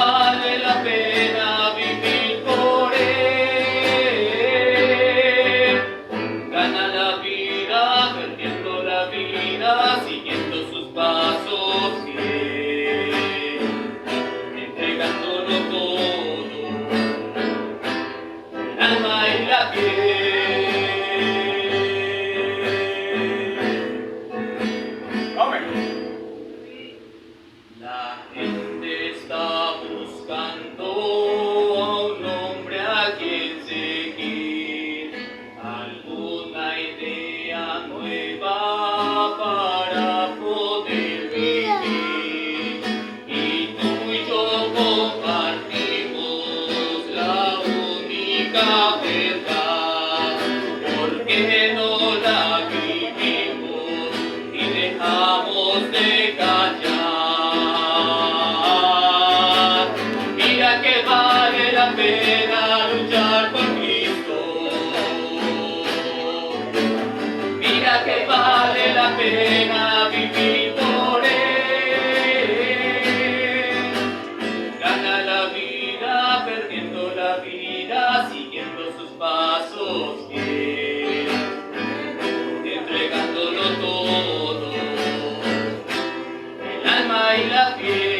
vale la pena vivir por él. Gana la vida, perdiendo la vida, siguiendo sus pasos fiel, entregándolo todo, el alma y la piel. La gente está buscando a un hombre a quien seguir, alguna idea nueva para poder vivir. Y tú y yo compartimos la única verdad, porque no la vivimos y dejamos de callar. Mira que vale la pena luchar por Cristo. Mira que vale la pena vivir por Él. Gana la vida, perdiendo la vida, siguiendo sus pasos fiel, entregándolo todo, el alma y la piel.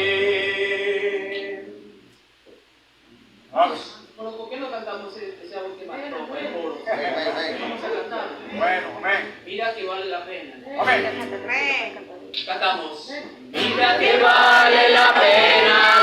Bueno, ¿por qué no cantamos esa última estrofa? Vamos a cantar. Bueno, amén. Mira que vale la pena. Amén. Cantamos. Mira que vale la pena